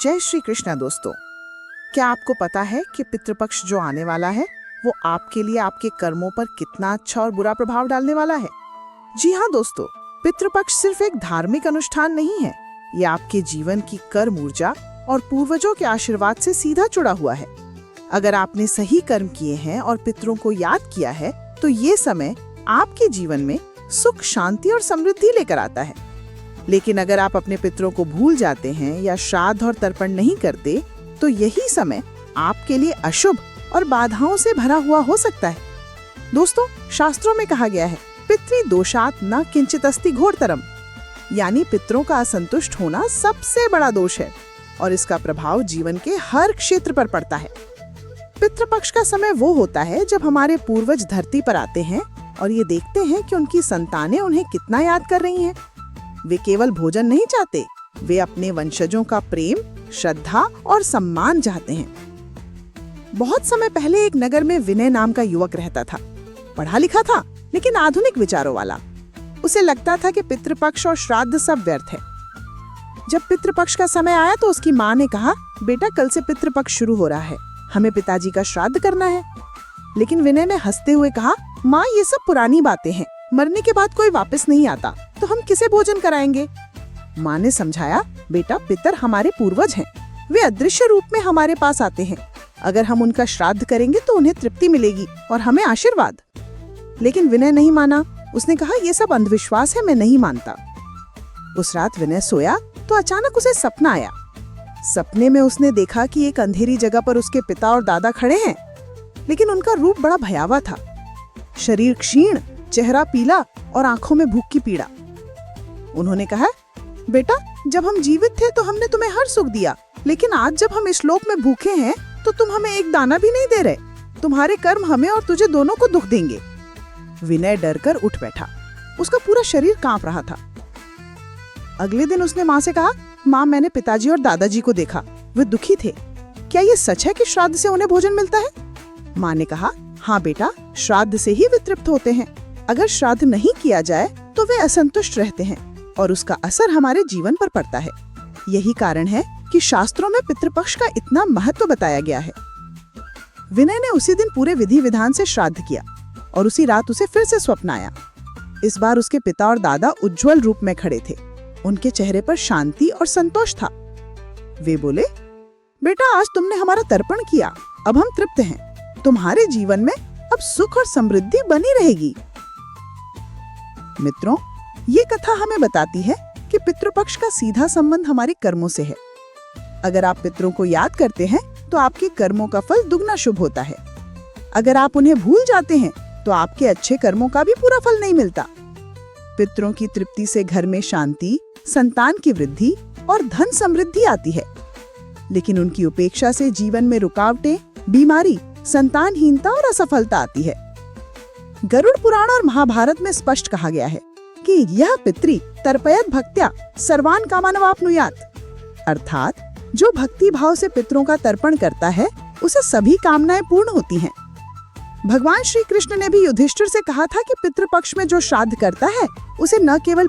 जय श्री कृष्ण दोस्तों। क्या आपको पता है कि पितृपक्ष जो आने वाला है वो आपके लिए आपके कर्मों पर कितना अच्छा और बुरा प्रभाव डालने वाला है? जी हाँ दोस्तों, पितृपक्ष सिर्फ एक धार्मिक अनुष्ठान नहीं है, ये आपके जीवन की कर्म ऊर्जा और पूर्वजों के आशीर्वाद से सीधा जुड़ा हुआ है। अगर आपने सही कर्म किए हैं और पितरों को याद किया है तो ये समय आपके जीवन में सुख, शांति और समृद्धि लेकर आता है। लेकिन अगर आप अपने पितरों को भूल जाते हैं या श्राद्ध और तर्पण नहीं करते तो यही समय आपके लिए अशुभ और बाधाओं से भरा हुआ हो सकता है। दोस्तों, शास्त्रों में कहा गया है, पितृ दोषात् न किंचित अस्ति घोरतरम, यानी पितरों का असंतुष्ट होना सबसे बड़ा दोष है और इसका प्रभाव जीवन के हर क्षेत्र पर पड़ता है। पितृपक्ष का समय वो होता है जब हमारे पूर्वज धरती पर आते हैं और ये देखते हैं कि उनकी संतानें उन्हें कितना याद कर रही हैं। वे केवल भोजन नहीं चाहते, वे अपने वंशजों का प्रेम, श्रद्धा और सम्मान चाहते हैं। बहुत समय पहले एक नगर में विनय नाम का युवक रहता था। पढ़ा लिखा था लेकिन आधुनिक विचारों वाला। उसे लगता था कि पितृपक्ष और श्राद्ध सब व्यर्थ है। जब पितृपक्ष का समय आया तो उसकी माँ ने कहा, बेटा कल से पितृपक्ष शुरू हो रहा है, हमें पिताजी का श्राद्ध करना है। लेकिन विनय ने हंसते हुए कहा, माँ ये सब पुरानी बातें हैं, मरने के बाद कोई वापस नहीं आता तो हम किसे भोजन कराएंगे? माँ ने समझाया, बेटा पितर हमारे पूर्वज हैं, वे अदृश्य रूप में हमारे पास आते हैं। अगर हम उनका श्राद्ध करेंगे तो उन्हें तृप्ति मिलेगी और हमें आशीर्वाद। लेकिन विनय नहीं माना। उसने कहा, ये सब अंधविश्वास है, मैं नहीं मानता। उस रात विनय सोया तो अचानक उसे सपना आया। सपने में उसने देखा कि एक अंधेरी जगह पर उसके पिता और दादा खड़े हैं, लेकिन उनका रूप बड़ा भयावह था। शरीर क्षीण, चेहरा पीला और आंखों में भूख की पीड़ा। उन्होंने कहा, बेटा जब हम जीवित थे तो हमने तुम्हें हर सुख दिया, लेकिन आज जब हम इस लोक में भूखे हैं तो तुम हमें एक दाना भी नहीं दे रहे। तुम्हारे कर्म हमें और तुझे दोनों को दुख देंगे। विनय डरकर उठ बैठा। उसका पूरा शरीर कांप रहा था। अगले दिन उसने माँ से कहा, माँ मैंने पिताजी और दादाजी को देखा, वे दुखी थे। क्या ये सच है कि श्राद्ध से उन्हें भोजन मिलता है? माँ ने कहा, हाँ बेटा, श्राद्ध से ही वे तृप्त होते हैं। अगर श्राद्ध नहीं किया जाए तो वे असंतुष्ट रहते हैं और उसका असर हमारे जीवन पर पड़ता है। यही कारण है कि शास्त्रों में पितृपक्ष का इतना महत्व बताया गया है। विनय ने उसी दिन पूरे विधि विधान से श्राद्ध किया और उसी रात उसे फिर से स्वप्न आया। इस बार उसके पिता और दादा उज्जवल रूप में खड़े थे। उनके चेहरे पर शांति और संतोष था। वे बोले, बेटा आज तुमने हमारा तर्पण किया, अब हम तृप्त हैं। तुम्हारे जीवन में अब सुख और समृद्धि बनी रहेगी। मित्रों, ये कथा हमें बताती है कि पितृपक्ष का सीधा संबंध हमारे कर्मों से है। अगर आप पितरों को याद करते हैं तो आपके कर्मों का फल दुगना शुभ होता है। अगर आप उन्हें भूल जाते हैं तो आपके अच्छे कर्मों का भी पूरा फल नहीं मिलता। पितरों की तृप्ति से घर में शांति, संतान की वृद्धि और धन समृद्धि आती है। लेकिन उनकी उपेक्षा से जीवन में रुकावटें, बीमारी, संतानहीनता और असफलता आती है। गरुड़ पुराण और महाभारत में स्पष्ट कहा गया है कि यह पितृ तर्पयत भक्त्या सर्वान कामानवाप्नुयात्, अर्थात जो भक्ति भाव से पितरों का तर्पण करता है उसे सभी कामनाएं पूर्ण होती हैं। भगवान श्री कृष्ण ने भी युधिष्ठिर से कहा था कि पितृपक्ष में जो श्राद्ध करता है उसे न केवल